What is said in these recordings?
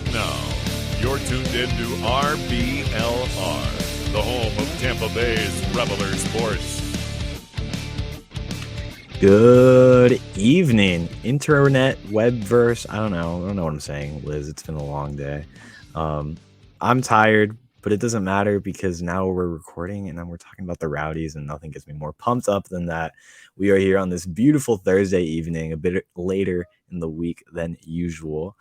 And now, you're tuned in to RBLR, the home of Tampa Bay's Reveler Sports. Good evening, internet, webverse. I don't know what I'm saying, Liz. It's been a long day. I'm tired, but it doesn't matter because now we're recording and then we're talking about the Rowdies, and nothing gets me more pumped up than that. We are here on this beautiful Thursday evening, a bit later in the week than usual.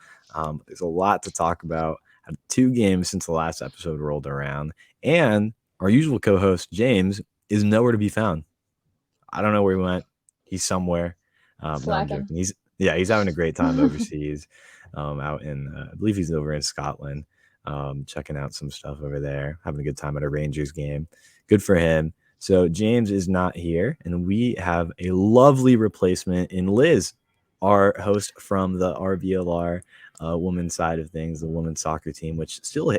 There's a lot to talk about. Had 2 games since the last episode rolled around, and our usual co-host James is nowhere to be found. I don't know where he went. He's somewhere. No, I'm joking. He's having a great time overseas, out in I believe he's over in Scotland, checking out some stuff over there, having a good time at a Rangers game. Good for him. So James is not here, and we have a lovely replacement in Liz, our host from the RBLR women's side of things, the women's soccer team, which still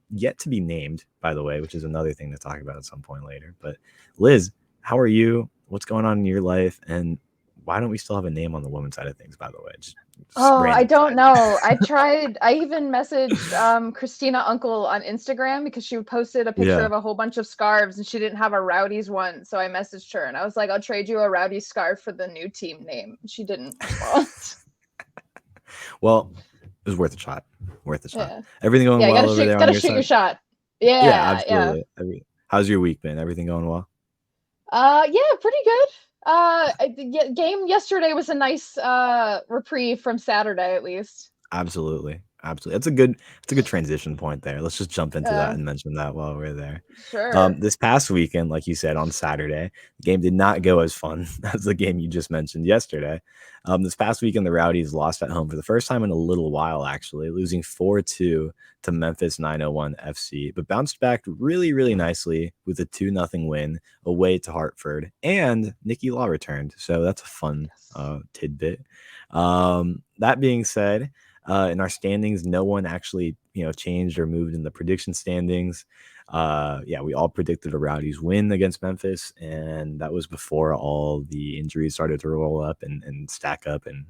yet to be named, by the way, which is another thing to talk about at some point later. But Liz, how are you? What's going on in your life? And why don't we still have a name on the women's side of things, by the way? I don't know. I even messaged Christina Uncle on Instagram because she posted a picture of a whole bunch of scarves and she didn't have a Rowdies one. So I messaged her and I was like, I'll trade you a Rowdies scarf for the new team name. She didn't respond. Well, it was worth a shot. Yeah. Everything going well over there on your side? Gotta shoot your shot. Yeah, absolutely. Yeah. How's your week been? Everything going well? Yeah, pretty good. The game yesterday was a nice reprieve from Saturday, at least. Absolutely. It's a good transition point there. Let's just jump into that and mention that while we're there. Sure. This past weekend, like you said, on Saturday, the game did not go as fun as the game you just mentioned yesterday. This past weekend, the Rowdies lost at home for the first time in a little while, actually, losing 4-2 to Memphis 901 FC, but bounced back really, really nicely with a 2-0 win away to Hartford, and Nikki Law returned. So that's a fun tidbit. That being said, in our standings, no one actually, changed or moved in the prediction standings. We all predicted a Rowdies win against Memphis, and that was before all the injuries started to roll up and stack up, and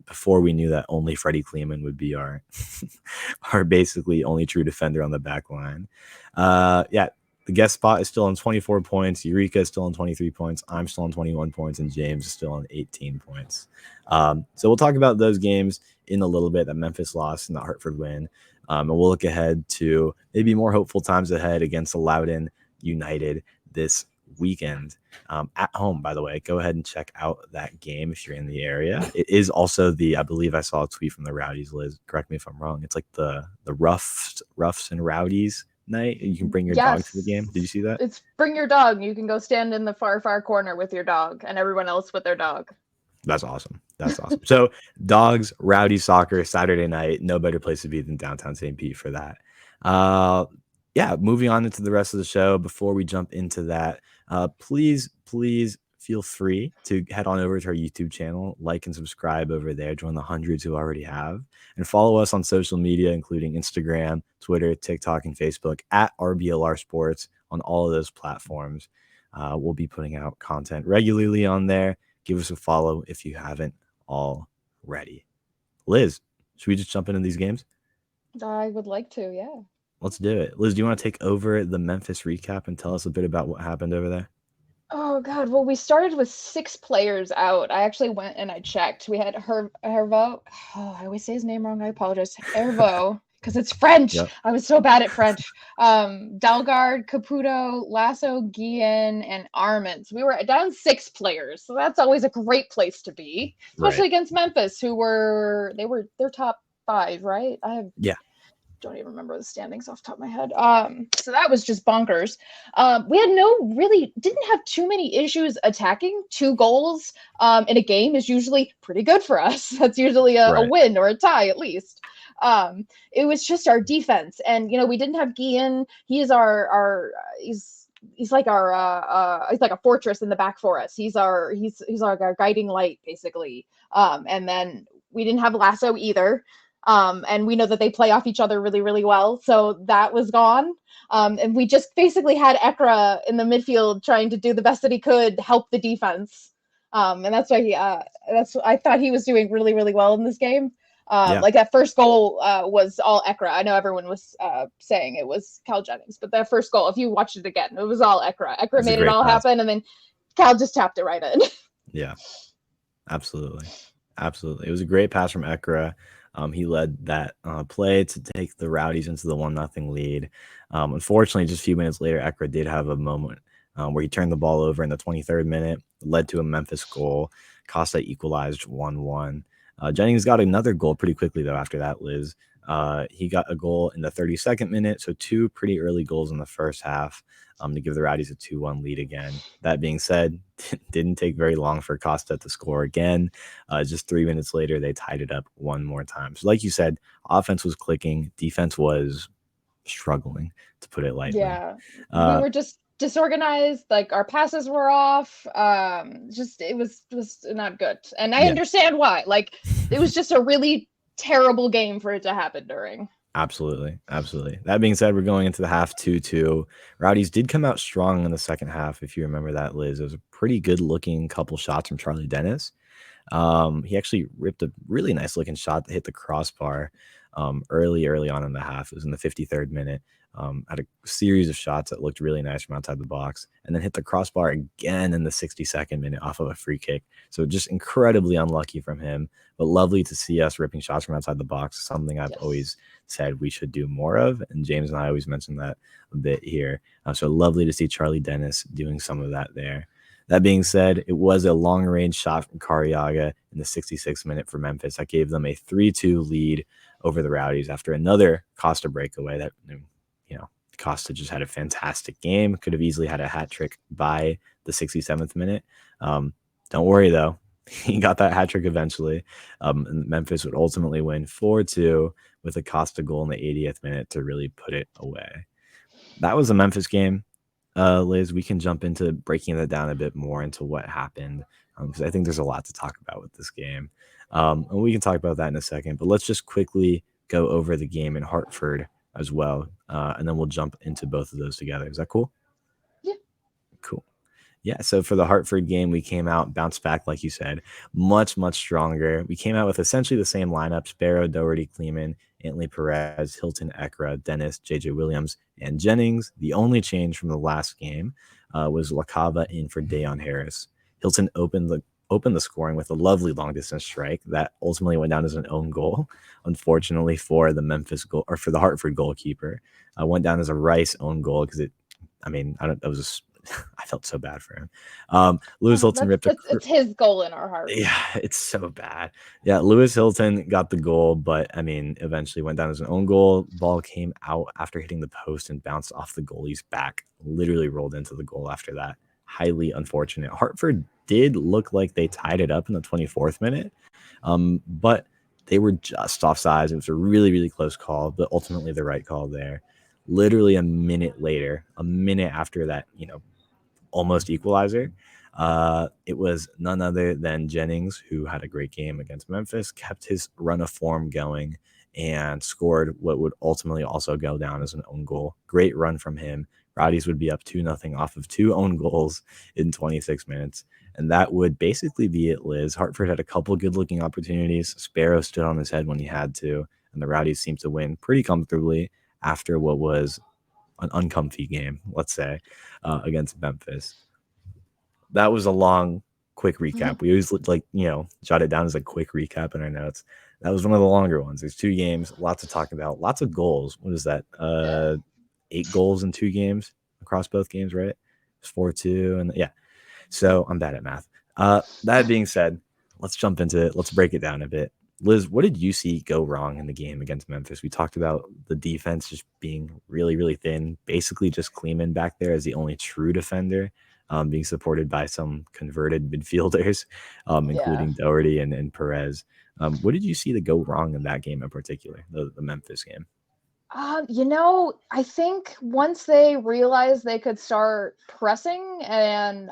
before we knew that only Freddie Kleeman would be our our basically only true defender on the back line. The guest spot is still on 24 points. Eureka is still on 23 points. I'm still on 21 points, and James is still on 18 points. So we'll talk about those games in a little bit, that Memphis loss and the Hartford win. And we'll look ahead to maybe more hopeful times ahead against the Loudoun United this weekend at home, by the way. Go ahead and check out that game if you're in the area. It is also I believe I saw a tweet from the Rowdies, Liz. Correct me if I'm wrong. It's like the Roughs and Rowdies night. You can bring your dog to the game. Did you see that? It's bring your dog. You can go stand in the far corner with your dog and everyone else with their dog. That's awesome. So dogs, Rowdy soccer, Saturday night. No better place to be than downtown St. Pete for that. Moving on into the rest of the show. Before we jump into that, please feel free to head on over to our YouTube channel, like and subscribe over there. Join the hundreds who already have, and follow us on social media, including Instagram, Twitter, TikTok, and Facebook at RBLR Sports on all of those platforms. We'll be putting out content regularly on there. Give us a follow if you haven't already. Liz, should we just jump into these games? I would like to, yeah. Let's do it. Liz, do you want to take over the Memphis recap and tell us a bit about what happened over there? Oh, God. Well, we started with 6 players out. I actually went and I checked. We had Hervo. Oh, I always say his name wrong. I apologize. Hervo, because it's French. Yep. I was so bad at French. Dalgard, Caputo, Lasso, Guillen, and Armand. We were down 6 players. So that's always a great place to be, especially against Memphis, they're top 5, right? Don't even remember the standings off the top of my head. So that was just bonkers. We didn't have too many issues attacking. 2 goals in a game is usually pretty good for us. That's usually a win or a tie at least. It was just our defense, and we didn't have Guillen. He is he's like a fortress in the back for us. He's like our guiding light basically. And then we didn't have Lasso either. And we know that they play off each other really, really well. So that was gone. And we just basically had Ekra in the midfield trying to do the best that he could, help the defense. And that's why I thought he was doing really, really well in this game. Like that first goal was all Ekra. I know everyone was saying it was Cal Jennings, but that first goal, if you watch it again, it was all Ekra. Ekra made it all happen, and then Cal just tapped it right in. Yeah, absolutely. Absolutely. It was a great pass from Ekra. He led that play to take the Rowdies into the 1-0 lead. Unfortunately, just a few minutes later, Ekra did have a moment where he turned the ball over in the 23rd minute, led to a Memphis goal. Costa equalized 1-1. Jennings got another goal pretty quickly, though, after that, Liz. He got a goal in the 32nd minute, so 2 pretty early goals in the first half to give the Rowdies a 2-1 lead again. That being said, didn't take very long for Costa to score again. Just 3 minutes later, they tied it up one more time. So like you said, offense was clicking. Defense was struggling, to put it lightly. Yeah, we were just disorganized. Like our passes were off. It was not good. And I understand why. Like it was just a really terrible game for it to happen during. Absolutely. Absolutely. That being said, we're going into the half 2-2. Rowdies did come out strong in the second half, if you remember that, Liz. It was a pretty good-looking couple shots from Charlie Dennis. He actually ripped a really nice-looking shot that hit the crossbar early on in the half. It was in the 53rd minute. Had a series of shots that looked really nice from outside the box, and then hit the crossbar again in the 62nd minute off of a free kick. So just incredibly unlucky from him, but lovely to see us ripping shots from outside the box, something I've always said we should do more of, and James and I always mention that a bit here. So lovely to see Charlie Dennis doing some of that there. That being said, it was a long-range shot from Cariaga in the 66th minute for Memphis. That gave them a 3-2 lead over the Rowdies after another Costa breakaway that, Costa just had a fantastic game. Could have easily had a hat trick by the 67th minute. Don't worry, though. He got that hat trick eventually. And Memphis would ultimately win 4-2 with a Costa goal in the 80th minute to really put it away. That was a Memphis game. Liz, we can jump into breaking that down a bit more into what happened, because I think there's a lot to talk about with this game. And we can talk about that in a second, but let's just quickly go over the game in Hartford as well, and then we'll jump into both of those together. Is that cool? Yeah. Cool. Yeah, so for the Hartford game, we came out, bounced back, like you said, much, much stronger. We came out with essentially the same lineup: Sparrow, Doherty, Kleeman, Anthony Perez, Hilton, Ekra, Dennis, JJ Williams, and Jennings. The only change from the last game was LaCava in for Dayon Harris. Hilton opened the scoring with a lovely long-distance strike that ultimately went down as an own goal. Unfortunately for the for the Hartford goalkeeper, went down as a Rice own goal because I felt so bad for him. Lewis Hilton ripped it's his goal in our heart. Yeah, it's so bad. Yeah, Lewis Hilton got the goal, but eventually went down as an own goal. Ball came out after hitting the post and bounced off the goalie's back. Literally rolled into the goal after that. Highly unfortunate. Hartford did look like they tied it up in the 24th minute, but they were just offsides. It was a really, really close call, but ultimately the right call there. Literally a minute after that, almost equalizer, it was none other than Jennings, who had a great game against Memphis, kept his run of form going, and scored what would ultimately also go down as an own goal. Great run from him. Rowdies would be up 2-0 off of 2 own goals in 26 minutes. And that would basically be it, Liz. Hartford had a couple good-looking opportunities. Sparrow stood on his head when he had to, and the Rowdies seemed to win pretty comfortably after what was an uncomfy game, let's say, against Memphis. That was a long, quick recap. We always jot it down as a quick recap in our notes. That was one of the longer ones. There's 2 games, lots to talk about, lots of goals. What is that? 8 goals in 2 games across both games, right? It's 4-2, and yeah. So I'm bad at math. That being said, let's jump into it. Let's break it down a bit. Liz, what did you see go wrong in the game against Memphis? We talked about the defense just being really, really thin. Basically, just Kleeman back there as the only true defender, being supported by some converted midfielders, including Doherty and Perez. What did you see to go wrong in that game in particular, the Memphis game? I think once they realized they could start pressing and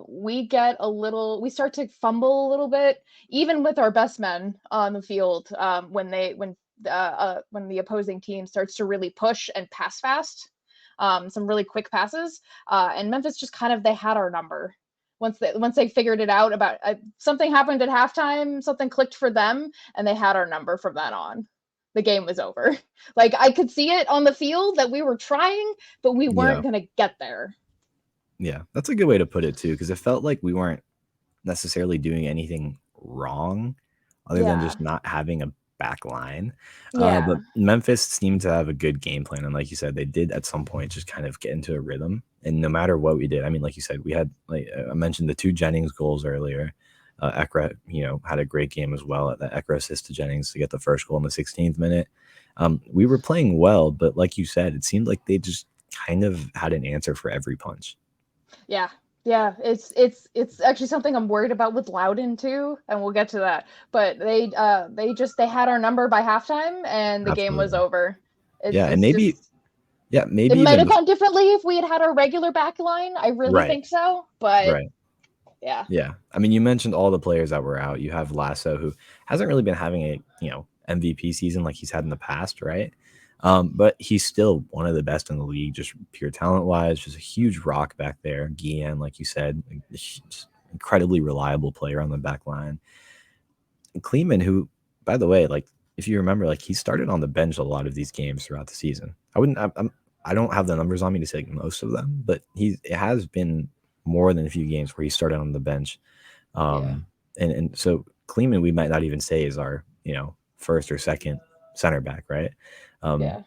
we start to fumble a little bit, even with our best men on the field, when the opposing team starts to really push and pass fast, some really quick passes, and Memphis just they had our number. once they figured it out about something happened at halftime, something clicked for them, and they had our number from then on. The game was over. Like, I could see it on the field that we were trying, but we weren't going to get there. Yeah, that's a good way to put it too, because it felt like we weren't necessarily doing anything wrong other than just not having a back line. But Memphis seemed to have a good game plan. And like you said, they did at some point just kind of get into a rhythm. And no matter what we did, I mean, like you said, we had, like I mentioned, the 2 Jennings goals earlier. Ekra, had a great game as well. That Ekra assist to Jennings to get the first goal in the 16th minute. We were playing well, but like you said, it seemed like they just kind of had an answer for every punch. Yeah. It's actually something I'm worried about with Loudoun too, and we'll get to that. But they had our number by halftime, and the game was over. And maybe it might have gone differently if we had our regular back line. I really think so, but yeah. I mean, you mentioned all the players that were out. You have Lasso, who hasn't really been having a MVP season like he's had in the past, right? But he's still one of the best in the league, just pure talent wise. Just a huge rock back there. Guillen, like you said, incredibly reliable player on the back line. And Kleeman, who, by the way, like if you remember, like he started on the bench a lot of these games throughout the season. I don't have the numbers on me to say most of them, but it has been more than a few games where he started on the bench. And so Kleeman, we might not even say is our first or second center back, right?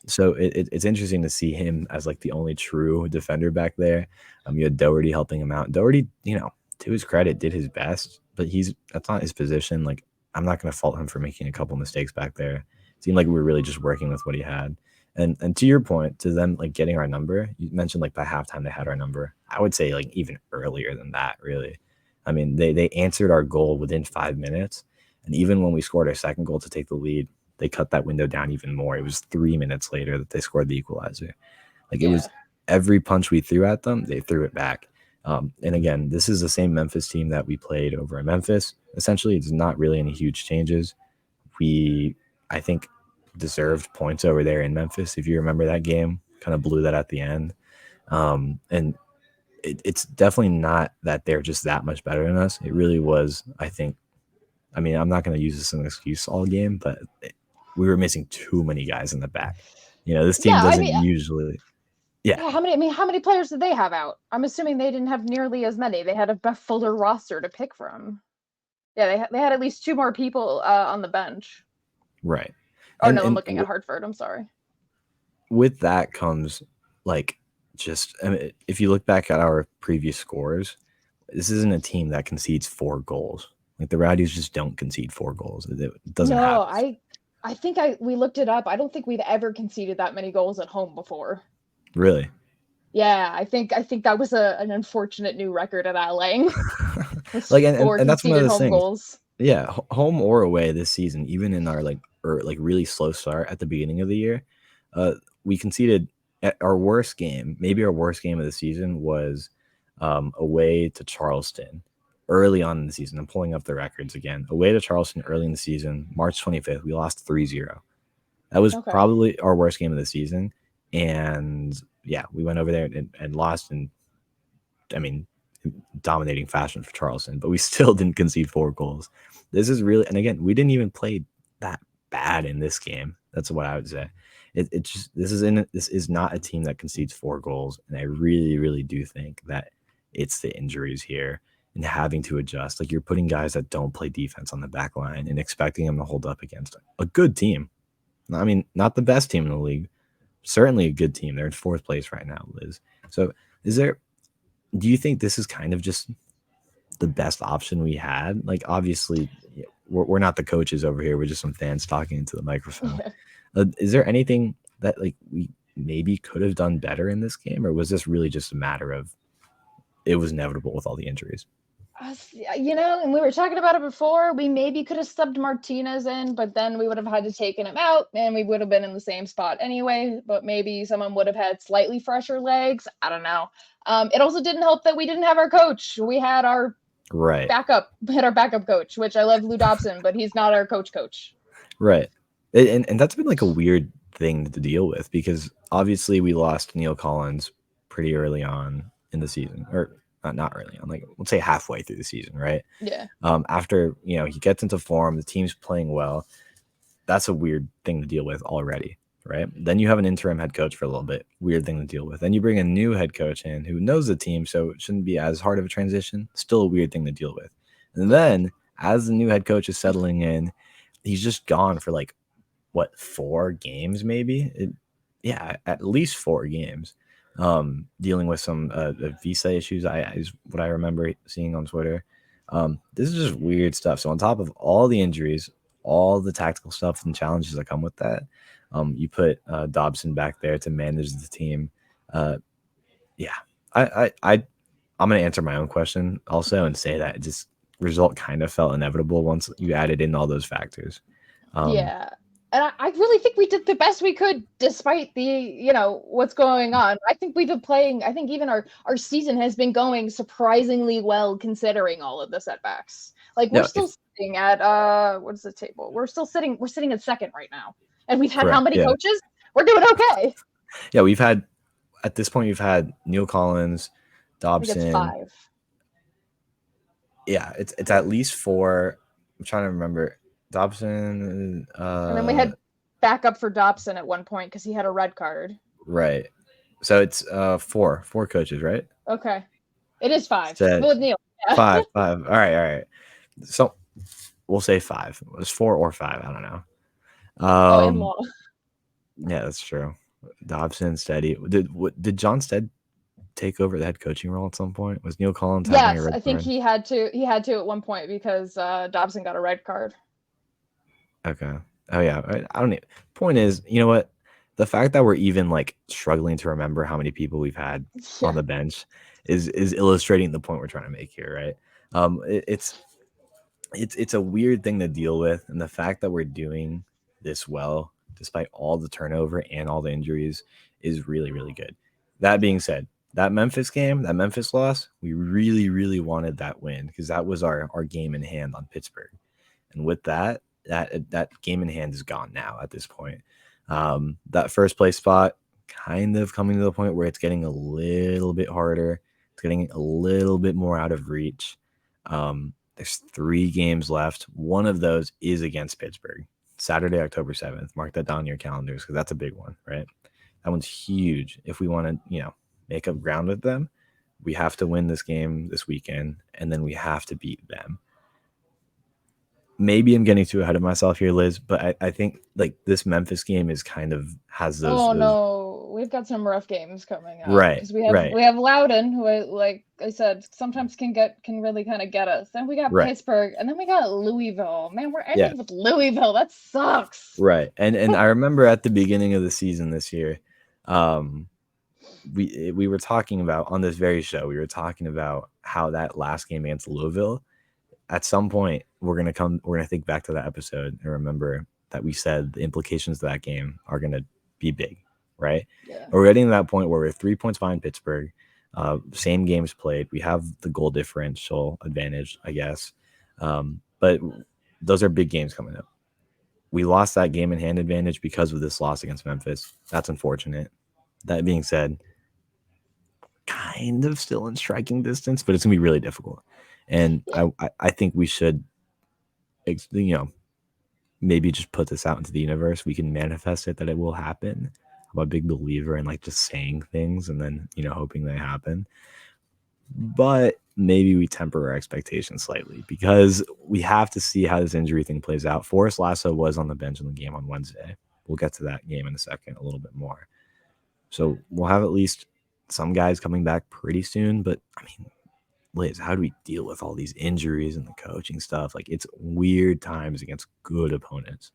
So it's interesting to see him as like the only true defender back there. You had Doherty helping him out. Doherty, to his credit, did his best, but that's not his position. Like, I'm not going to fault him for making a couple mistakes back there. It seemed like we were really just working with what he had. And to your point, to them like getting our number, you mentioned like by halftime they had our number. I would say like even earlier than that, really. I mean, they answered our goal within 5 minutes, and even when we scored our second goal to take the lead, they cut that window down even more. It was 3 minutes later that they scored the equalizer. Like it was every punch we threw at them, they threw it back. And again, this is the same Memphis team that we played over in Memphis. Essentially, it's not really any huge changes. I think, deserved points over there in Memphis. If you remember that game, kind of blew that at the end. And it's definitely not that they're just that much better than us. It really was, I think. I mean, I'm not going to use this as an excuse all game, but we were missing too many guys in the back. This team doesn't usually. Yeah. How many players did they have out? I'm assuming they didn't have nearly as many. They had a fuller roster to pick from. Yeah, they had at least 2 more people on the bench. Right. I'm looking at Hartford. I'm sorry. With that comes if you look back at our previous scores, this isn't a team that concedes 4 goals. Like the Rowdies just don't concede 4 goals. It doesn't happen. I think we looked it up. I don't think we've ever conceded that many goals at home before. Really? Yeah, I think that was an unfortunate new record at LA. Like and that's one of those things. Goals. Yeah, home or away this season, even in our really slow start at the beginning of the year, we conceded at our worst game. Maybe our worst game of the season was away to Charleston early on in the season. I'm pulling up the records again. Away to Charleston early in the season, March 25th, we lost 3-0. That was probably our worst game of the season. And yeah, we went over there and lost in, dominating fashion for Charleston, but we still didn't concede 4 goals. This is really, and again, we didn't even play that bad in this game. That's what I would say. This is not a team that concedes 4 goals. And I really, really do think that it's the injuries here and having to adjust. Like, you're putting guys that don't play defense on the back line and expecting them to hold up against a good team. I mean, not the best team in the league, certainly a good team. They're in 4th place right now, Liz. So do you think this is kind of just the best option we had? Like, obviously we're not the coaches over here. We're just some fans talking into the microphone. Is there anything that like we maybe could have done better in this game, or was this really just a matter of it was inevitable with all the injuries? And we were talking about it before. We maybe could have subbed Martinez in, but then we would have had to taken him out, and we would have been in the same spot anyway. But maybe someone would have had slightly fresher legs. I don't know. It also didn't help that we didn't have our coach. We had our backup coach, which I love, Lou Dobson, but he's not our coach. Right. And that's been like a weird thing to deal with, because obviously we lost Neil Collins pretty early on in the season, or not early on, like let's say halfway through the season, right? Yeah. After he gets into form, the team's playing well. That's a weird thing to deal with already, right? Then you have an interim head coach for a little bit, weird thing to deal with. Then you bring a new head coach in who knows the team, so it shouldn't be as hard of a transition. Still a weird thing to deal with. And then as the new head coach is settling in, he's just gone for like 4 games maybe? Yeah, at least 4 games. Dealing with some visa issues is what I remember seeing on Twitter. This is just weird stuff. So on top of all the injuries, all the tactical stuff and challenges that come with that, you put Dobson back there to manage the team. Yeah, I'm gonna answer my own question also and say that just result kind of felt inevitable once you added in all those factors. Yeah. And I really think we did the best we could despite the, what's going on. I think we've been playing, I think even our season has been going surprisingly well considering all of the setbacks. Like we're still sitting at what's the table? We're sitting at second right now. And we've had how many coaches? We're doing okay. Yeah, at this point we've had Neil Collins, Dobson. I think it's 5. Yeah, it's at least 4. I'm trying to remember. Dobson. And then we had backup for Dobson at one point because he had a red card. Right. So it's 4 coaches, right? Okay. It is 5. With Neil. Yeah. 5. All right. So we'll say 5. It was 4 or 5. I don't know. And Law. Yeah, that's true. Dobson, Steady. Did John Stead take over the head coaching role at some point? Was Neil Collins having a red card? Yes, I think he had to at one point because Dobson got a red card. Okay. Oh yeah. I don't even. Point is, you know what? The fact that we're even like struggling to remember how many people we've had on the bench is illustrating the point we're trying to make here, right? It's a weird thing to deal with, and the fact that we're doing this well despite all the turnover and all the injuries is really, really good. That being said, that Memphis loss, we really, really wanted that win because that was our game in hand on Pittsburgh, and with that game in hand is gone now at this point. That first place spot kind of coming to the point where it's getting a little bit harder. It's getting a little bit more out of reach. There's 3 games left. One of those is against Pittsburgh, Saturday, October 7th. Mark that down in your calendars because that's a big one, right? That one's huge. If we want to, make up ground with them, we have to win this game this weekend, and then we have to beat them. Maybe I'm getting too ahead of myself here, Liz, but I think like this Memphis game has those. Oh no, we've got some rough games coming up. Right. Because we have Loudoun, who, like I said, sometimes can really kind of get us. Then we got Pittsburgh, and then we got Louisville. Man, we're ending with Louisville. That sucks. Right. And I remember at the beginning of the season this year, we were talking about on this very show, we were talking about how that last game against Louisville. At some point, we're gonna think back to that episode and remember that we said the implications of that game are gonna be big, right? Yeah. We're getting to that point where we're 3 points behind Pittsburgh. Same games played. We have the goal differential advantage, I guess. But those are big games coming up. We lost that game in hand advantage because of this loss against Memphis. That's unfortunate. That being said, kind of still in striking distance, but it's gonna be really difficult. And I think we should, maybe just put this out into the universe. We can manifest it that it will happen. I'm a big believer in like just saying things and then, hoping they happen. But maybe we temper our expectations slightly because we have to see how this injury thing plays out. Forrest Lasso was on the bench in the game on Wednesday. We'll get to that game in a second a little bit more. So we'll have at least some guys coming back pretty soon. But I mean, Liz, how do we deal with all these injuries and the coaching stuff? Like, it's weird times against good opponents.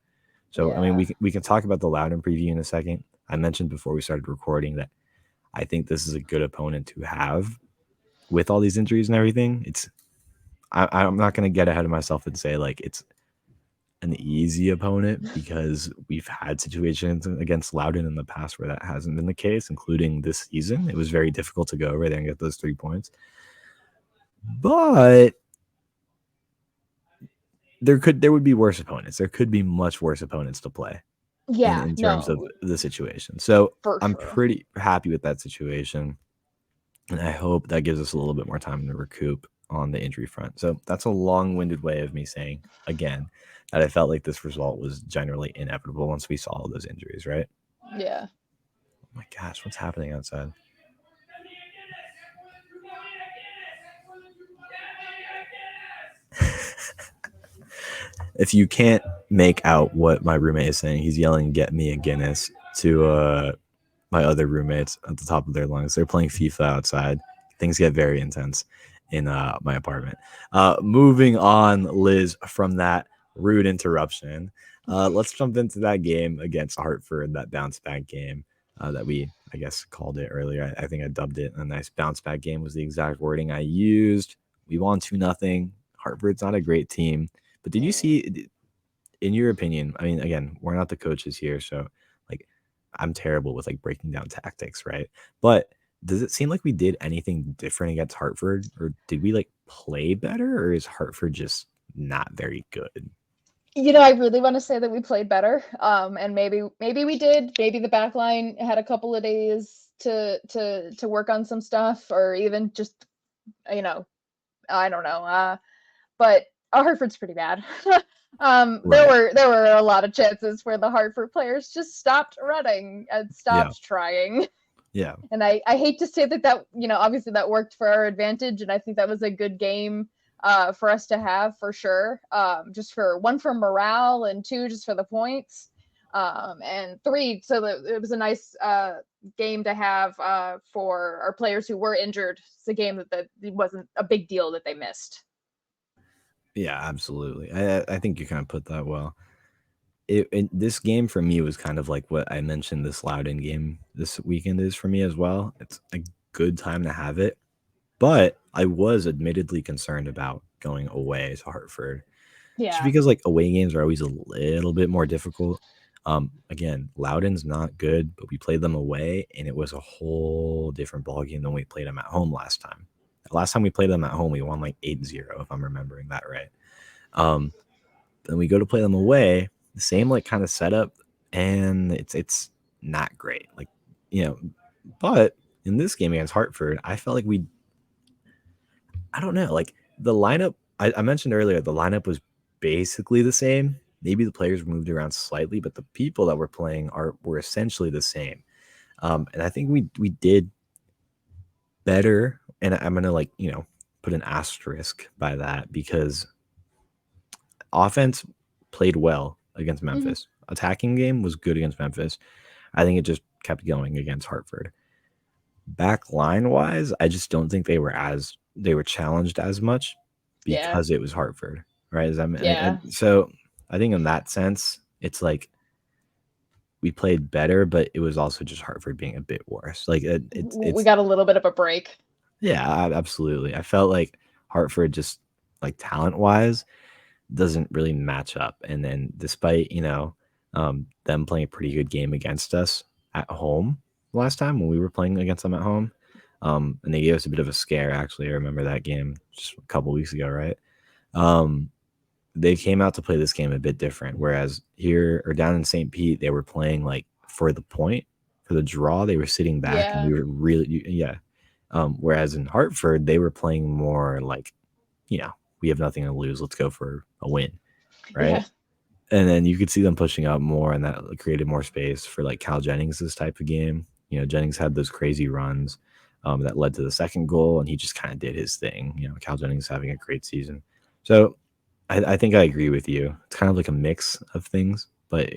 So, I mean, we can talk about the Loudoun preview in a second. I mentioned before we started recording that I think this is a good opponent to have with all these injuries and everything. I'm not going to get ahead of myself and say like it's an easy opponent because we've had situations against Loudoun in the past where that hasn't been the case, including this season. It was very difficult to go over there and get those 3 points. But there would be worse opponents. There could be much worse opponents to play. In terms of the situation. So I'm pretty happy with that situation. And I hope that gives us a little bit more time to recoup on the injury front. So that's a long-winded way of me saying, again, that I felt like this result was generally inevitable once we saw all those injuries, right? Yeah. Oh my gosh, what's happening outside? If you can't make out what my roommate is saying, he's yelling, "Get me a Guinness" to my other roommates at the top of their lungs. They're playing FIFA outside. Things get very intense in my apartment. Moving on, Liz, from that rude interruption, let's jump into that game against Hartford, that bounce back game that we, I guess, called it earlier. I think I dubbed it a nice bounce back game was the exact wording I used. We won 2-0. Hartford's not a great team. But did you see, in your opinion, I mean, again, we're not the coaches here, so like I'm terrible with like breaking down tactics, right? But does it seem like we did anything different against Hartford, or did we like play better, or is Hartford just not very good? I really want to say that we played better. And maybe we did. Maybe the back line had a couple of days to work on some stuff, or even just, I don't know. But Hartford's pretty bad. There were a lot of chances where the Hartford players just stopped running and stopped trying. Yeah. And I hate to say that, obviously that worked for our advantage, and I think that was a good game for us to have for sure. Just for one, for morale, and two, just for the points. And three, so that it was a nice game to have for our players who were injured. It's a game that it wasn't a big deal that they missed. Yeah, absolutely. I think you kind of put that well. This game for me was kind of like what I mentioned this Loudoun game this weekend is for me as well. It's a good time to have it, but I was admittedly concerned about going away to Hartford. Just Yeah. because like away games are always a little bit more difficult. Again, Loudoun's not good, but we played them away, and it was a whole different ballgame than we played them at home last time. Last time we played them at home, we won like 8-0, if I'm remembering that right. Then we go to play them away, the same like kind of setup, and it's not great. Like, but in this game against Hartford, I felt like I don't know, like the lineup I mentioned earlier, the lineup was basically the same. Maybe the players moved around slightly, but the people that were playing were essentially the same. And I think we did better. And I'm gonna put an asterisk by that because offense played well against Memphis. Mm-hmm. Attacking game was good against Memphis. I think it just kept going against Hartford. Back line wise, I just don't think they were challenged as much because it was Hartford, right? So I think in that sense, it's like we played better, but it was also just Hartford being a bit worse. Like we got a little bit of a break. Yeah, absolutely. I felt like Hartford just like talent wise doesn't really match up. And then despite, them playing a pretty good game against us at home last time when we were playing against them at home, and they gave us a bit of a scare, actually. I remember that game just a couple weeks ago, right? They came out to play this game a bit different, whereas here or down in St. Pete, they were playing like for the point, for the draw. They were sitting back and we were really, whereas in Hartford, they were playing more like, we have nothing to lose. Let's go for a win, right? Yeah. And then you could see them pushing up more, and that created more space for like Cal Jennings, this type of game. Jennings had those crazy runs that led to the second goal, and he just kind of did his thing. Cal Jennings having a great season. So I think I agree with you. It's kind of like a mix of things, but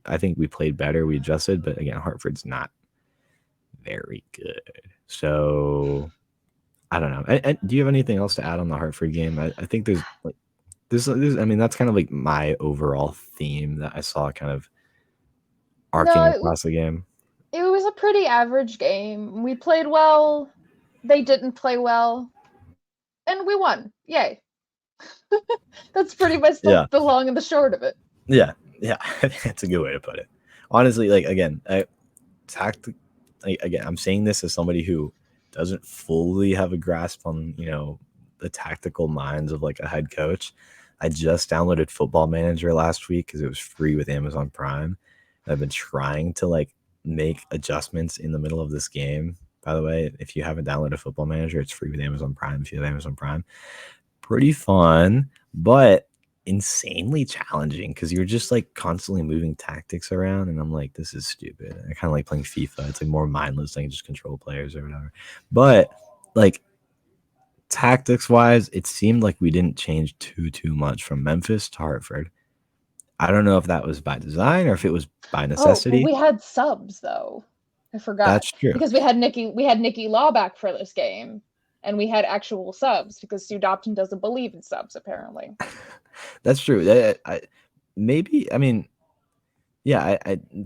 I think we played better. We adjusted, but again, Hartford's not very good. So I don't know. And do you have anything else to add on the Hartford game? I think there's like this. I mean, that's kind of like my overall theme that I saw kind of arcing across the game. It was a pretty average game. We played well. They didn't play well, and we won. Yay! That's pretty much the long and the short of it. Yeah, that's a good way to put it. Honestly, like again, I'm saying this as somebody who doesn't fully have a grasp on the tactical minds of like a head coach. I just downloaded Football Manager last week because it was free with Amazon Prime. And I've been trying to like make adjustments in the middle of this game by the way. If you haven't downloaded Football Manager, it's free with Amazon Prime if you have Amazon Prime. Pretty fun, but insanely challenging because you're just like constantly moving tactics around, and I'm like, this is stupid. I kind of like playing FIFA. It's like more mindless. I can just control players or whatever. But like tactics wise, it seemed like we didn't change too much from Memphis to Hartford. I don't know if that was by design or if it was by necessity. Oh, well, we had subs though. I forgot. That's true. Because we had Nikki Law back for this game, and we had actual subs because Sue Dobson doesn't believe in subs apparently. That's true. It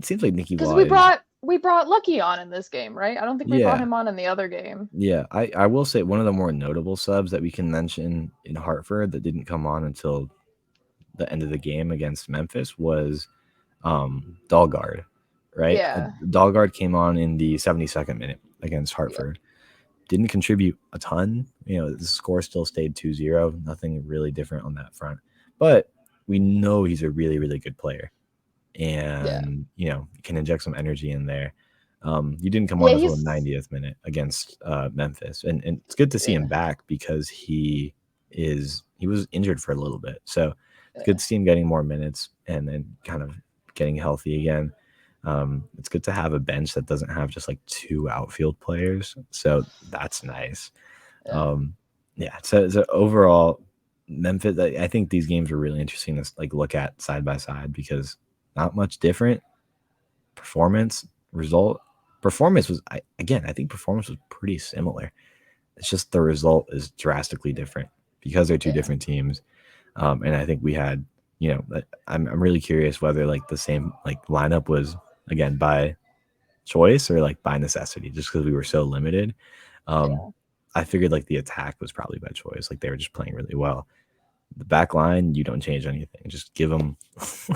seems like Nikki Law. Because we brought Lucky on in this game, right? I don't think we brought him on in the other game. Yeah, I will say one of the more notable subs that we can mention in Hartford that didn't come on until the end of the game against Memphis was Dalgard, right? Yeah. Dalgard came on in the 72nd minute against Hartford. Didn't contribute a ton. The score still stayed 2-0. Nothing really different on that front. But we know he's a really, really good player. And, can inject some energy in there. You didn't come on until the 90th minute against Memphis. And it's good to see him back because he was injured for a little bit. So it's good to see him getting more minutes and then kind of getting healthy again. It's good to have a bench that doesn't have just like 2 outfield players. So that's nice. So overall, Memphis, I think these games were really interesting to like look at side by side because not much different. Performance was I think performance was pretty similar. It's just the result is drastically different because they're 2 different teams. And I think we had, I'm really curious whether like the same like lineup was again by choice or like by necessity, just because we were so limited. I figured like the attack was probably by choice. Like they were just playing really well. The back line, you don't change anything. Just give them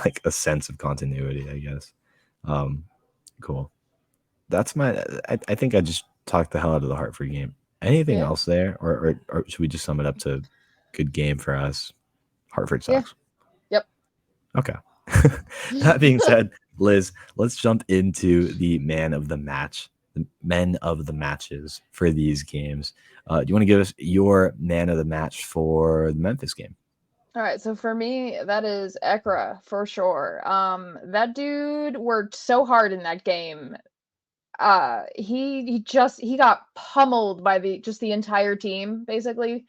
like a sense of continuity, I guess. Cool. That's I think I just talked the hell out of the Hartford game. Anything else there? Or should we just sum it up to good game for us? Hartford sucks. Yep. Okay. That being said, Liz, let's jump into the man of the match, the men of the matches for these games. Do you want to give us your man of the match for the Memphis game? All right, so for me, that is Ekra for sure. That dude worked so hard in that game. He got pummeled by the entire team basically.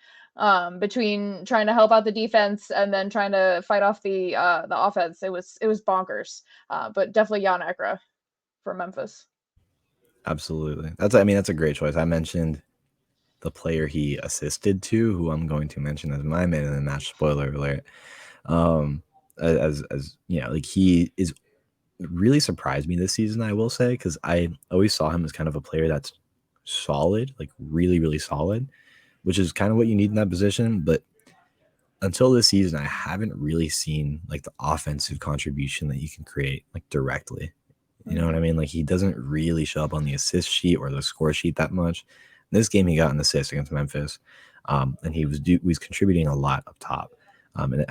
Between trying to help out the defense and then trying to fight off the offense, it was bonkers. But definitely Jan Ekra for Memphis. Absolutely, that's a great choice. I mentioned the player he assisted to, who I'm going to mention as my man in the match. Spoiler alert. As like he is really surprised me this season, I will say, because I always saw him as kind of a player that's solid, like really, really solid, which is kind of what you need in that position. But until this season, I haven't really seen like the offensive contribution that you can create like directly. You know what I mean? Like he doesn't really show up on the assist sheet or the score sheet that much. In this game, he got an assist against Memphis, and he was contributing a lot up top. And that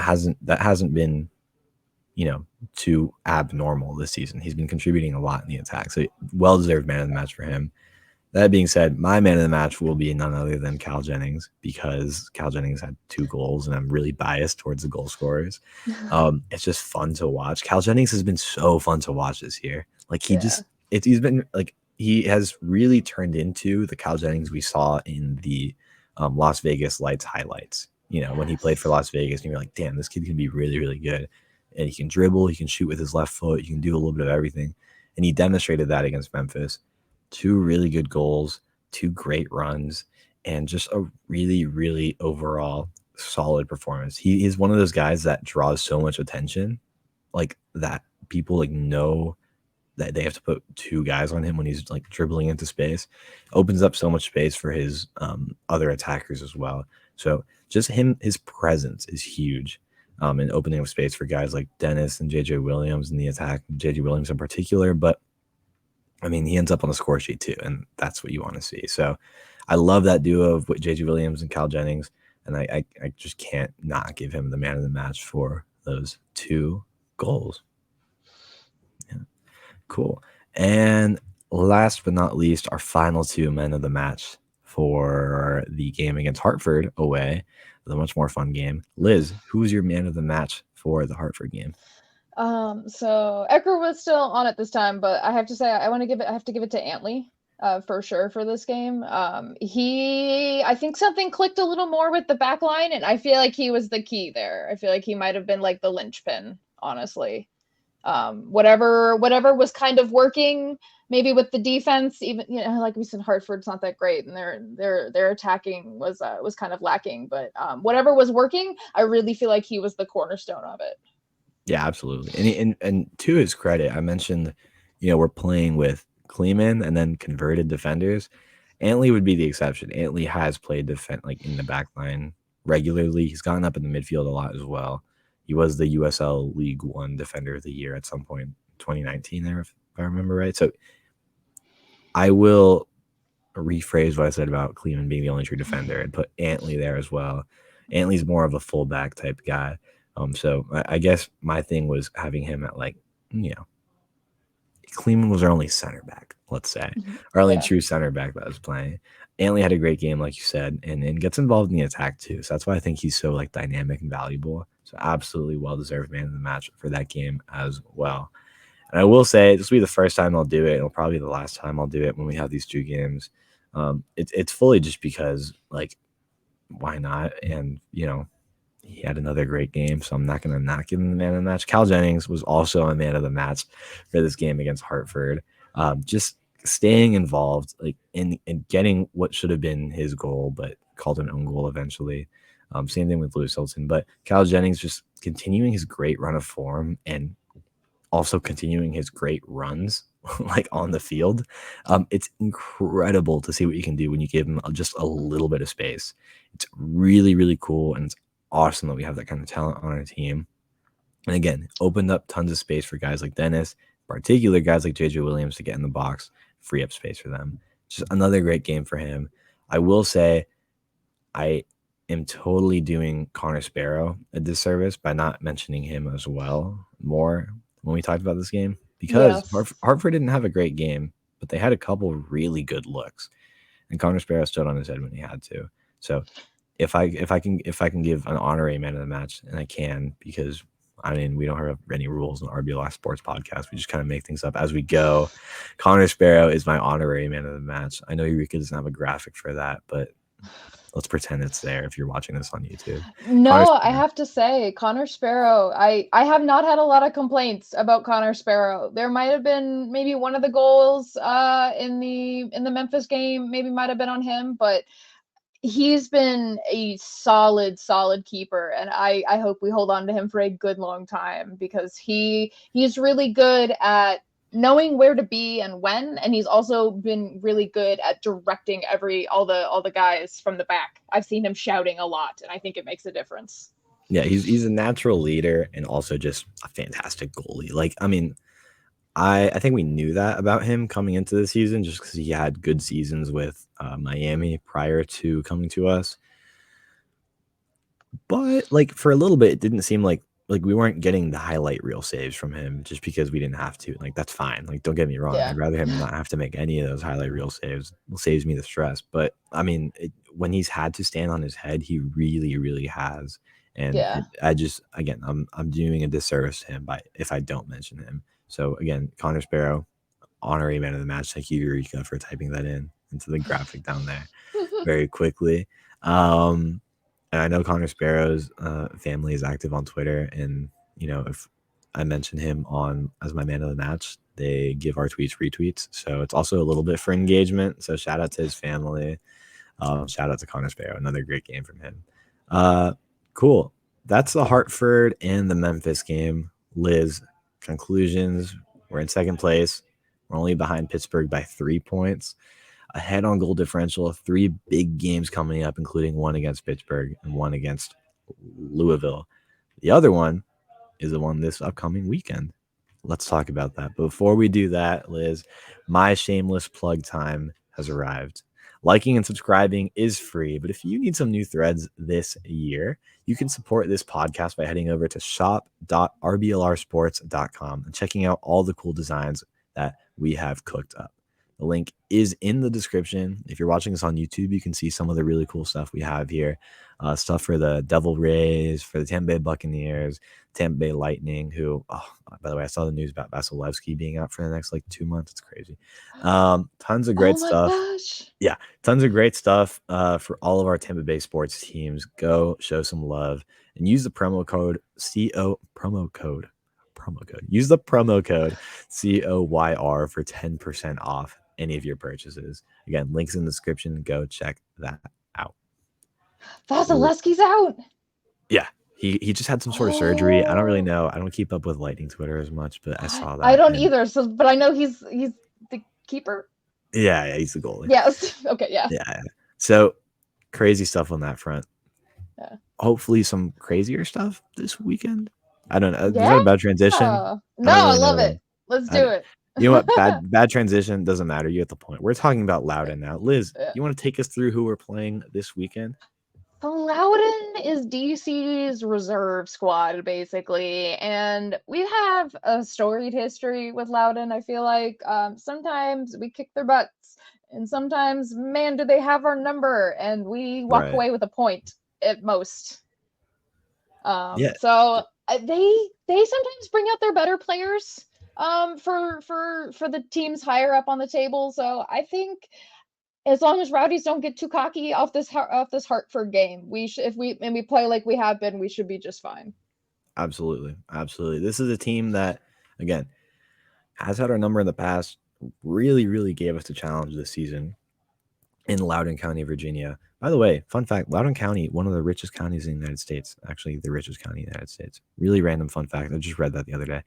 hasn't been, too abnormal this season. He's been contributing a lot in the attack. So well-deserved man of the match for him. That being said, my man of the match will be none other than Cal Jennings, because Cal Jennings had 2 goals, and I'm really biased towards the goal scorers. It's just fun to watch. Cal Jennings has been so fun to watch this year. Like he's been like, he has really turned into the Cal Jennings we saw in the Las Vegas Lights highlights. When he played for Las Vegas, and you're like, damn, this kid can be really, really good. And he can dribble, he can shoot with his left foot, he can do a little bit of everything. And he demonstrated that against Memphis. 2 really good goals, 2 great runs, and just a really, really overall solid performance. He is one of those guys that draws so much attention, like that people like know that they have to put 2 guys on him when he's like dribbling into space. Opens up so much space for his other attackers as well. So just his presence is huge. And opening up space for guys like Dennis and JJ Williams in the attack, JJ Williams in particular. But I mean, he ends up on the score sheet too, and that's what you want to see. So I love that duo of JJ Williams and Cal Jennings, and I just can't not give him the man of the match for those 2 goals. Yeah, cool. And last but not least, our final two men of the match for the game against Hartford away, the much more fun game. Liz, who was your man of the match for the Hartford game? So Ekra was still on it this time, but I have to say I have to give it to Antley, for sure for this game. I think something clicked a little more with the back line, and I feel like he was the key there. I feel like he might have been like the linchpin, honestly. Whatever was kind of working, maybe with the defense, even like we said, Hartford's not that great, and their attacking was kind of lacking. But whatever was working, I really feel like he was the cornerstone of it. Yeah, absolutely. And to his credit, I mentioned, we're playing with Kleeman and then converted defenders. Antley would be the exception. Antley has played like in the back line regularly. He's gotten up in the midfield a lot as well. He was the USL League One Defender of the Year at some point, 2019 there, if I remember right. So I will rephrase what I said about Kleeman being the only true defender and put Antley there as well. Antley's more of a fullback type guy. So I guess my thing was having him at Kleeman was our only center back, let's say, our only true center back that was playing. Antley had a great game, like you said, and gets involved in the attack too. So that's why I think he's so dynamic and valuable. So absolutely well-deserved man of the match for that game as well. And I will say this will be the first time I'll do it. It'll probably be the last time I'll do it when we have these two games. It's fully just because why not? And he had another great game, so I'm not going to not give him the man of the match. Cal Jennings was also a man of the match for this game against Hartford. Just staying involved, in getting what should have been his goal, but called an own goal eventually. Same thing with Loudoun Hilton, but Cal Jennings just continuing his great run of form and also continuing his great runs on the field. It's incredible to see what you can do when you give him just a little bit of space. It's really, really cool, and it's awesome that we have that kind of talent on our team. And again, opened up tons of space for guys like Dennis, in particular guys like JJ Williams to get in the box, free up space for them. Just another great game for him. I will say I am totally doing Connor Sparrow a disservice by not mentioning him as well more when we talked about this game, because Hartford didn't have a great game, but they had a couple really good looks, and Connor Sparrow stood on his head when he had to. So if I can give an honorary man of the match, and I can, because we don't have any rules in RBLR Sports Podcast. We just kind of make things up as we go. Connor Sparrow is my honorary man of the match. I know Eureka doesn't have a graphic for that, but let's pretend it's there if you're watching this on YouTube. No, I have to say, Connor Sparrow, I have not had a lot of complaints about Connor Sparrow. There might have been maybe one of the goals in the Memphis game, maybe might have been on him, but he's been a solid keeper, and I hope we hold on to him for a good long time, because he's really good at knowing where to be and when, and he's also been really good at directing all the guys from the back. I've seen him shouting a lot, and I think it makes a difference. Yeah, he's a natural leader and also just a fantastic goalie. I think we knew that about him coming into the season, just because he had good seasons with Miami prior to coming to us. But for a little bit, it didn't seem like we weren't getting the highlight reel saves from him just because we didn't have to. That's fine. Don't get me wrong. Yeah. I'd rather him not have to make any of those highlight reel saves. It saves me the stress. But when he's had to stand on his head, he really, really has. And I'm doing a disservice to him if I don't mention him. So again, Connor Sparrow, honorary man of the match. Thank you, Eureka, for typing that into the graphic down there very quickly. And I know Connor Sparrow's family is active on Twitter, and if I mention him as my man of the match, they give our tweets retweets. So it's also a little bit for engagement. So shout out to his family. Shout out to Connor Sparrow. Another great game from him. Cool. That's the Hartford and the Memphis game. Liz, conclusions. We're in second place. We're only behind Pittsburgh by 3 points. Ahead on goal differential, 3 big games coming up, including one against Pittsburgh and one against Louisville. The other one is the one this upcoming weekend. Let's talk about that. But before we do that, Liz, my shameless plug time has arrived. Liking and subscribing is free, but if you need some new threads this year, you can support this podcast by heading over to shop.rblrsports.com and checking out all the cool designs that we have cooked up. The link is in the description. If you're watching this on YouTube, you can see some of the really cool stuff we have here. Stuff for the Devil Rays, for the Tampa Bay Buccaneers, Tampa Bay Lightning, who, by the way, I saw the news about Vasilevsky being out for the next 2 months. It's crazy. Tons of great stuff. Gosh. Yeah, tons of great stuff for all of our Tampa Bay sports teams. Go show some love and use the promo code Use the promo code COYR for 10% off any of your purchases. Again, links in the description. Go check that out. Vasilevsky's out. Yeah, he just had some sort of surgery. I don't really know. I don't keep up with Lightning Twitter as much, but I saw that. I don't either. So, but I know he's the keeper. Yeah, he's the goalie. Yes. Okay. Yeah. Yeah. So crazy stuff on that front. Yeah. Hopefully, some crazier stuff this weekend. I don't know. Is that a bad transition? No, I love it. Let's do it. You know what? Bad transition doesn't matter. You get the point. We're talking about Loudoun now. Liz, you want to take us through who we're playing this weekend? So Loudoun is DC's reserve squad, basically, and we have a storied history with Loudoun. I feel like sometimes we kick their butts, and sometimes, man, do they have our number, and we walk away with a point at most. So they sometimes bring out their better players for the teams higher up on the table. So I think as long as Rowdies don't get too cocky off this Hartford game, if we play like we have been, we should be just fine. Absolutely. This is a team that, again, has had our number in the past. Really, really gave us a challenge this season in Loudoun County, Virginia. By the way, fun fact, Loudoun County, one of the richest counties in the United States. Actually, the richest county in the United States. Really random fun fact. I just read that the other day.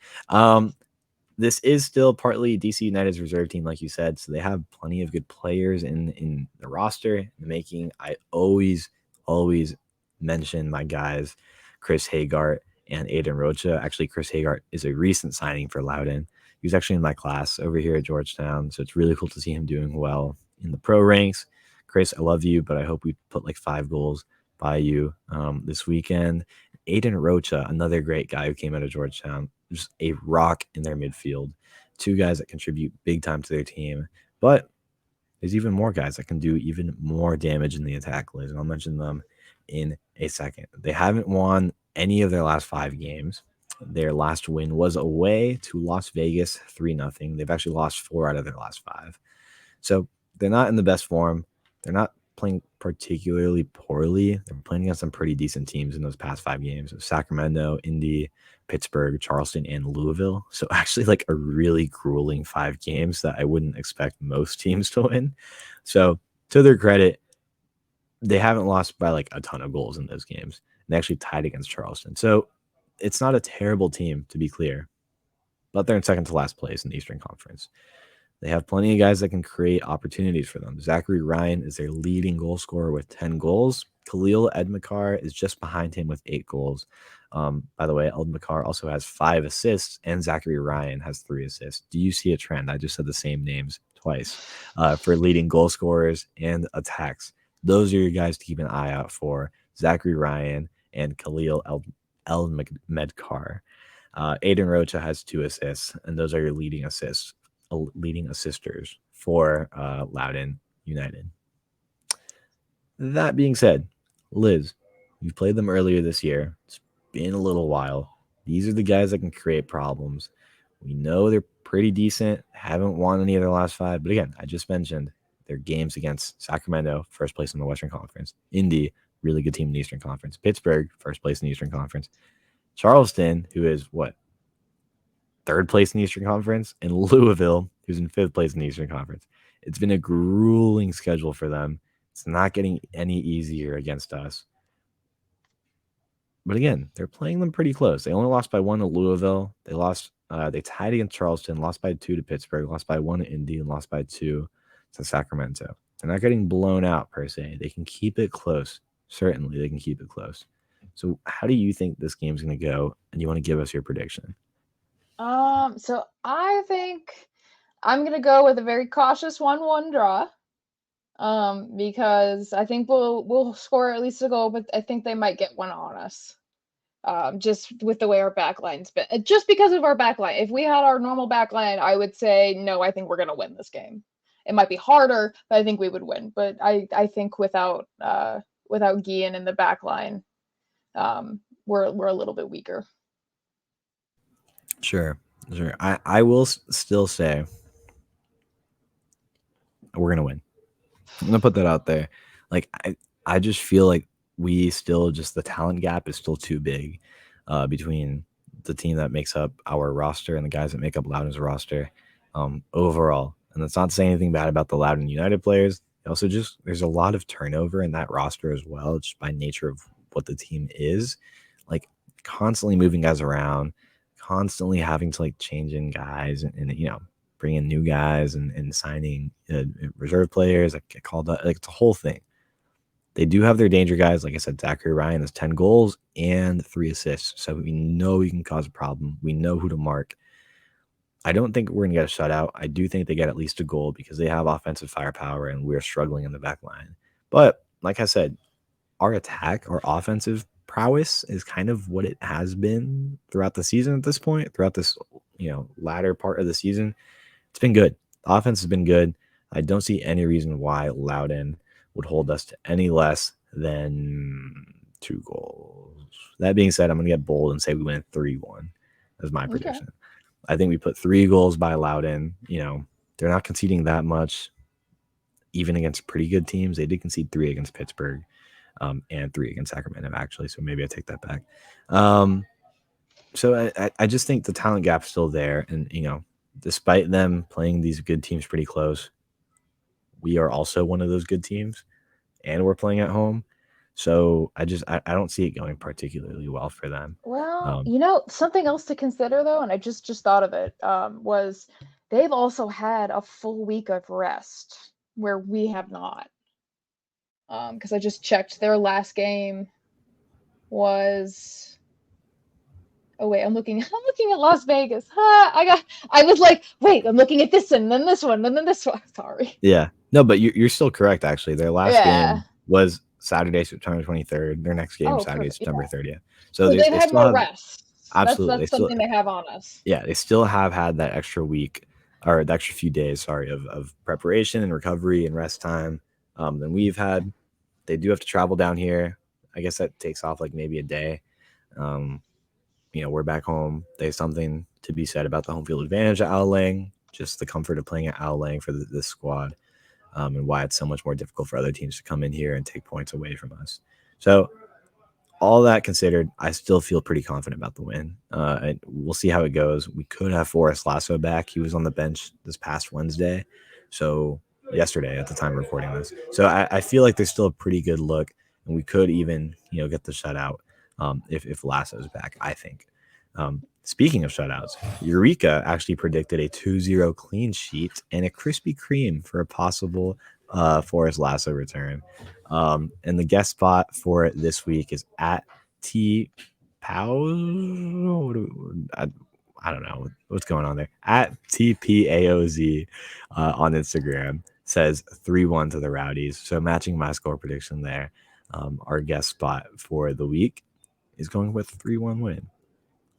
This is still partly DC United's reserve team, like you said. So they have plenty of good players in the roster, in the making. I always mention my guys, Chris Hagart and Aiden Rocha. Actually, Chris Hagart is a recent signing for Loudoun. He was actually in my class over here at Georgetown. So it's really cool to see him doing well in the pro ranks. Chris, I love you, but I hope we put 5 goals by you this weekend. Aiden Rocha, another great guy who came out of Georgetown, just a rock in their midfield. 2 guys that contribute big time to their team. But there's even more guys that can do even more damage in the attack, Liz, and I'll mention them in a second. They haven't won any of their last 5 games. Their last win was away to Las Vegas 3-0. They've actually lost 4 out of their last 5. So they're not in the best form. They're not playing particularly poorly. They're playing against some pretty decent teams in those past 5 games. Sacramento, Indy, Pittsburgh, Charleston, and Louisville. So actually a really grueling 5 games that I wouldn't expect most teams to win. So to their credit, they haven't lost by a ton of goals in those games. And they actually tied against Charleston. So it's not a terrible team, to be clear. But they're in second to last place in the Eastern Conference. They have plenty of guys that can create opportunities for them. Zachary Ryan is their leading goal scorer with 10 goals. Khalil Edmakar is just behind him with 8 goals. By the way, Edmakar also has 5 assists, and Zachary Ryan has 3 assists. Do you see a trend? I just said the same names twice for leading goal scorers and attacks. Those are your guys to keep an eye out for: Zachary Ryan and Khalil Edmakar. Aiden Rocha has 2 assists, and those are your leading assisters for Loudoun United. That being said, Liz, you've played them earlier this year. It's been a little while. These are the guys that can create problems. We know they're pretty decent, haven't won any of their last 5, but again, I just mentioned their games against Sacramento, first place in the Western Conference, Indy, really good team in the Eastern Conference, Pittsburgh, first place in the Eastern Conference, Charleston, who is third place in the Eastern Conference, and Louisville, who's in 5th place in the Eastern Conference. It's been a grueling schedule for them. It's not getting any easier against us. But again, they're playing them pretty close. They only lost by 1 to Louisville. They tied against Charleston, lost by 2 to Pittsburgh, lost by 1 to Indy, and lost by 2 to Sacramento. They're not getting blown out per se. They can keep it close. Certainly, they can keep it close. So how do you think this game's going to go? And you want to give us your prediction? So I think I'm gonna go with a very cautious 1-1 draw. Because I think we'll score at least a goal, but I think they might get one on us. Just with the way our backline's been. Just because of our backline. If we had our normal backline, I would say no, I think we're gonna win this game. It might be harder, but I think we would win. But I think without Guillen in the back line, we're a little bit weaker. Sure. I will still say we're gonna win. I'm gonna put that out there. Like I just feel like we still just the talent gap is still too big between the team that makes up our roster and the guys that make up Loudoun's roster overall. And that's not to say anything bad about the Loudoun United players. Also, just there's a lot of turnover in that roster as well, just by nature of what the team is. Like constantly moving guys around, constantly having to like change in guys and you know, bring in new guys and signing reserve players that get called up. Like it's a whole thing. They do have their danger guys. Like I said, Zachary Ryan has 10 goals and 3 assists. So we know he can cause a problem. We know who to mark. I don't think we're going to get a shutout. I do think they get at least a goal because they have offensive firepower and we're struggling in the back line. But like I said, our attack, our offensive prowess is kind of what it has been throughout the season at this point, throughout this, you know, latter part of the season. It's been good. The offense has been good. I don't see any reason why Loudoun would hold us to any less than 2 goals. That being said, I'm going to get bold and say we win 3-1 as my prediction. I think we put 3 goals by Loudoun. You know, they're not conceding that much, even against pretty good teams. They did concede 3 against Pittsburgh and 3 against Sacramento, actually. So maybe I take that back. So I just think the talent gap's still there. And, you know, despite them playing these good teams pretty close, we are also one of those good teams, and we're playing at home. So I don't see it going particularly well for them. Well, you know, something else to consider though, and I just thought of it, was they've also had a full week of rest where we have not. Because I just checked, their last game was. Oh wait, I'm looking at Las Vegas. I was like, wait, I'm looking at this one, and then this one, and then this one. Sorry. Yeah. No, but you're still correct, actually. Their last game was Saturday, September 23rd. Their next game, Saturday, September 30th. So they've had more rest. Absolutely. That's something they have on us. Yeah, they still have had that extra week, or the extra few days, of preparation and recovery and rest time than we've had. They do have to travel down here. I guess that takes off like maybe a day. You know, we're back home. There's something to be said about the home field advantage at Al Lang, just the comfort of playing at Al Lang for this squad, and why it's so much more difficult for other teams to come in here and take points away from us. So all that considered, I still feel pretty confident about the win. And we'll see how it goes. We could have Forrest Lasso back. He was on the bench this past Wednesday. So yesterday at the time of recording this. So I feel like there's still a pretty good look, and we could even, you know, get the shutout if Lasso's back, I think. Speaking of shutouts, Eureka actually predicted a 2-0 clean sheet and a Krispy Kreme for a possible Forrest Lasso return. And the guest spot for it this week is at T Pow. I don't know what's going on there. At TPAOZ on Instagram says 3-1 to the Rowdies. So matching my score prediction there. Our guest spot for the week is going with 3-1 win.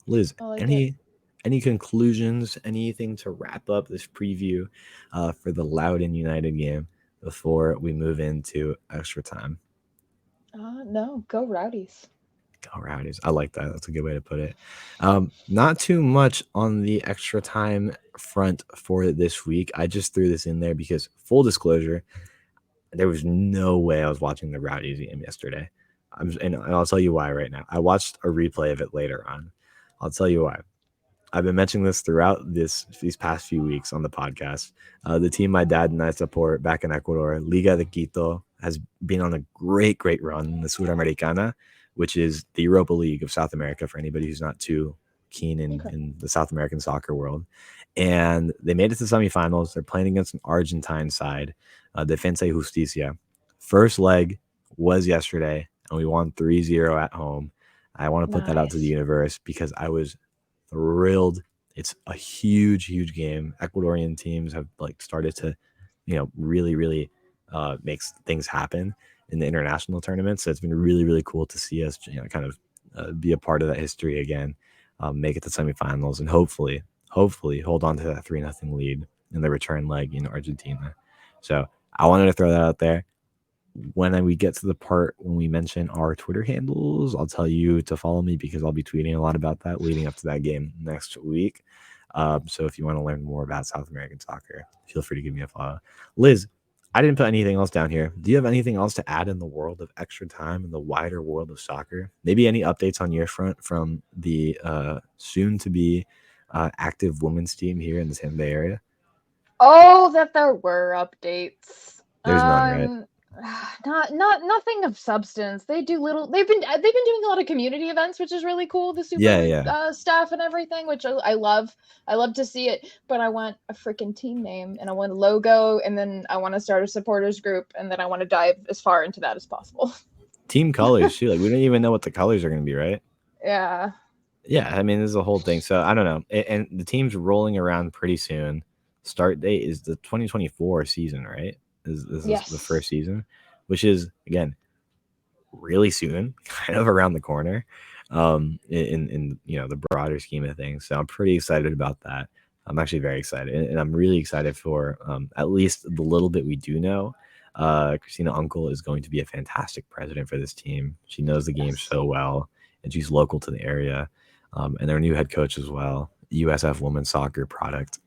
Liz, any conclusions, anything to wrap up this preview for the Loudoun United game before we move into extra time? No, go Rowdies. Go Rowdies. I like that. That's a good way to put it. Not too much on the extra time front for this week. I just threw this in there because, full disclosure, there was no way I was watching the Rowdies game yesterday. And I'll tell you why right now. I watched a replay of it later on. I'll tell you why. I've been mentioning this throughout these past few weeks on the podcast. The team my dad and I support back in Ecuador, Liga de Quito, has been on a great run in the Sudamericana, which is the Europa League of South America for anybody who's not too keen in the South American soccer world. And they made it to the semifinals. They're playing against an Argentine side, Defensa y Justicia. First leg was yesterday, and we won 3-0 at home. I want to put that out to the universe because I was thrilled. It's a huge game. Ecuadorian teams have started to, really make things happen in the international tournaments. So it's been really cool to see us, kind of be a part of that history again, make it to semifinals, and hopefully hold on to that 3-0 lead in the return leg in Argentina. So I wanted to throw that out there. When we get to the part when we mention our Twitter handles, I'll tell you to follow me because I'll be tweeting a lot about that leading up to that game next week. So if you want to learn more about South American soccer, feel free to give me a follow. Liz, I didn't put anything else down here. Do you have anything else to add in the world of extra time in the wider world of soccer? Maybe any updates on your front from the soon-to-be active women's team here in the Tampa Bay area? Oh, that there were updates. There's none, right? Nothing of substance. They've been doing a lot of community events, which is really cool. The super staff and everything, which I love. I love to see it, but I want a freaking team name and I want a logo, and then I want to start a supporters group, and then I want to dive as far into that as possible. Team colors too. Like, we don't even know what the colors are going to be, right? Yeah. Yeah, I mean, this is a whole thing. So I don't know. And the team's rolling around pretty soon. Start date is the 2024 season, right? Is Yes. the first season, which is, again, really soon, kind of around the corner, in the broader scheme of things. So I'm pretty excited about that. I'm actually very excited, and I'm really excited for at least the little bit we do know. Christina Uncle is going to be a fantastic president for this team. She knows the game so well, and she's local to the area. And their new head coach as well, USF women's soccer product,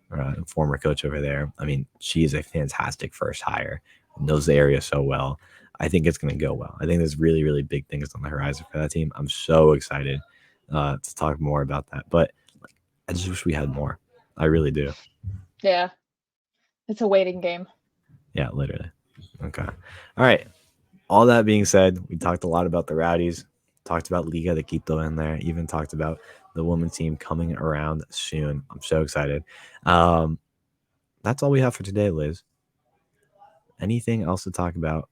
former coach over there. I mean, she is a fantastic first hire, knows the area so well. I think it's going to go well. I think there's really, really big things on the horizon for that team. I'm so excited to talk more about that. But I just wish we had more. I really do. Yeah. It's a waiting game. Yeah, literally. Okay. All right. All that being said, we talked a lot about the Rowdies, talked about Liga de Quito in there, even talked about the women's team coming around soon. I'm so excited. That's all we have for today, Liz. Anything else to talk about?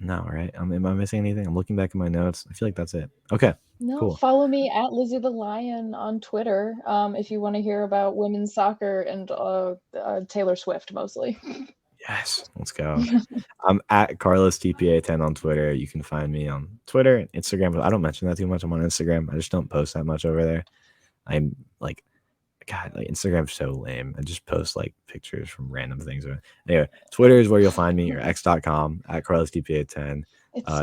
No, right? Am I missing anything? I'm looking back at my notes. I feel like that's it. Okay. No, cool. Follow me at Lizzie the Lion on Twitter if you want to hear about women's soccer and Taylor Swift mostly. Yes, let's go. I'm at Carlos TPA10 on Twitter. You can find me on Twitter and Instagram, but I don't mention that too much. I'm on Instagram. I just don't post that much over there. I'm like, God, like Instagram's so lame. I just post like pictures from random things. Anyway, Twitter is where you'll find me, or x.com at Carlos TPA10.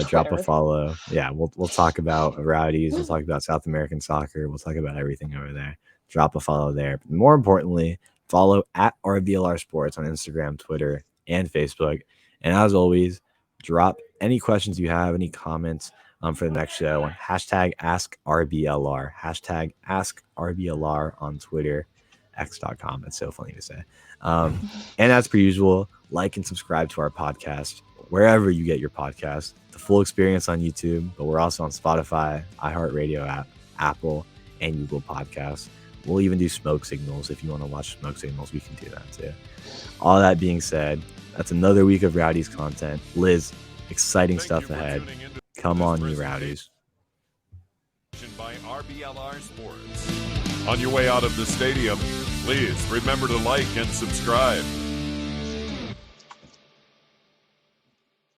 Drop a follow. Yeah, we'll talk about Rowdies. We'll talk about South American soccer. We'll talk about everything over there. Drop a follow there. But more importantly, follow at RBLR Sports on Instagram, Twitter, and Facebook. And as always, drop any questions you have, any comments for the next show on hashtag AskRBLR. Hashtag AskRBLR on Twitter, x.com. It's so funny to say. And as per usual, like and subscribe to our podcast wherever you get your podcast. The full experience on YouTube, but we're also on Spotify, iHeartRadio app, Apple, and Google Podcasts. We'll even do smoke signals. If you want to watch smoke signals, we can do that too. All that being said, that's another week of Rowdies content. Liz, exciting stuff ahead. Come on, you Rowdies. By RBLR Sports. On your way out of the stadium, please remember to like and subscribe.